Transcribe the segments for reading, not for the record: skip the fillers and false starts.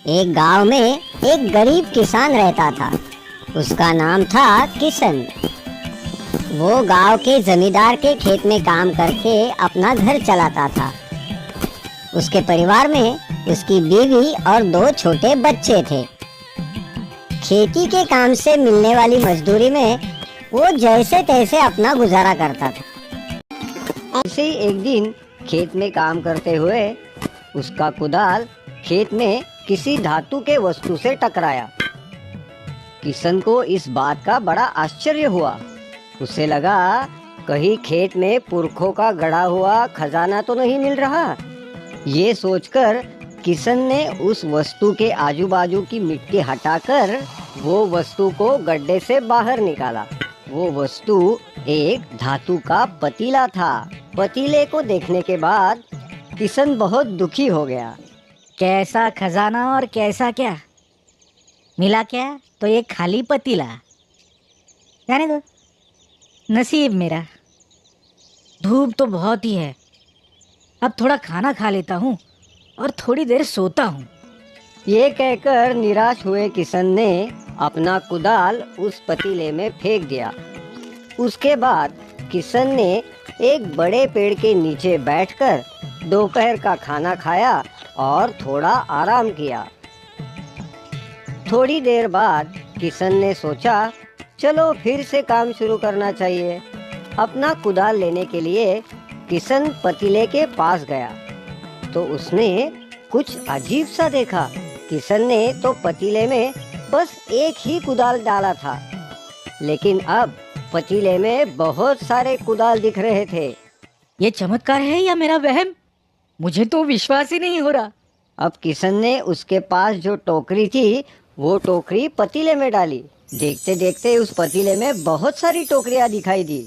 एक गांव में एक गरीब किसान रहता था। उसका नाम था किशन। वो गांव के जमींदार के खेत में काम करके अपना घर चलाता था। उसके परिवार में उसकी बीवी और 2 छोटे बच्चे थे। खेती के काम से मिलने वाली मजदूरी में वो जैसे तैसे अपना गुजारा करता था। ऐसे ही एक दिन खेत में काम करते हुए उसका कुदाल खेत में किसी धातु के वस्तु से टकराया। किशन को इस बात का बड़ा आश्चर्य हुआ। उसे लगा कहीं खेत में पुरखों का गड़ा हुआ खजाना तो नहीं मिल रहा। ये सोचकर किशन ने उस वस्तु के आजू बाजू की मिट्टी हटाकर वो वस्तु को गड्ढे से बाहर निकाला। वो वस्तु एक धातु का पतीला था। पतीले को देखने के बाद किशन बहुत दुखी हो गया। कैसा खजाना और कैसा क्या मिला, क्या तो ये खाली पतीला। जाने दो, नसीब मेरा। धूप तो बहुत ही है। अब थोड़ा खाना खा लेता हूँ और थोड़ी देर सोता हूँ। ये कहकर निराश हुए किशन ने अपना कुदाल उस पतीले में फेंक दिया। उसके बाद किशन ने एक बड़े पेड़ के नीचे बैठकर दोपहर का खाना खाया और थोड़ा आराम किया। थोड़ी देर बाद किशन ने सोचा, चलो फिर से काम शुरू करना चाहिए। अपना कुदाल लेने के लिए किशन पतीले के पास गया तो उसने कुछ अजीब सा देखा। किशन ने तो पतीले में बस एक ही कुदाल डाला था, लेकिन अब पतीले में बहुत सारे कुदाल दिख रहे थे। ये चमत्कार है या मेरा वहम? मुझे तो विश्वास ही नहीं हो रहा। अब किशन ने उसके पास जो टोकरी थी वो टोकरी पतीले में डाली। देखते देखते उस पतीले में बहुत सारी टोकरियां दिखाई दी।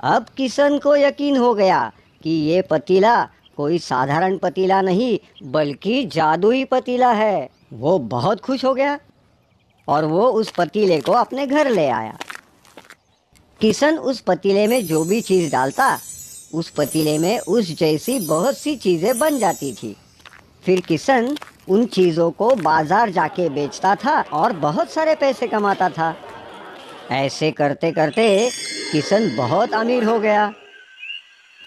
अब किशन को यकीन हो गया कि ये पतीला कोई साधारण पतीला नहीं बल्कि जादुई पतीला है। वो बहुत खुश हो गया और वो उस पतीले को अपने घर ले आया। किशन उस पतीले में जो भी चीज़ डालता उस पतीले में उस जैसी बहुत सी चीज़ें बन जाती थी। फिर किशन उन चीज़ों को बाजार जाके बेचता था और बहुत सारे पैसे कमाता था। ऐसे करते करते किशन बहुत अमीर हो गया।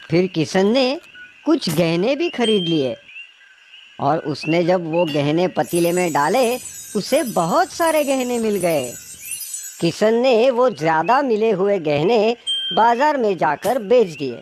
फिर किशन ने कुछ गहने भी खरीद लिए और उसने जब वो गहने पतीले में डाले उसे बहुत सारे गहने मिल गए। किशन ने वो ज़्यादा मिले हुए गहने बाजार में जाकर बेच दिए।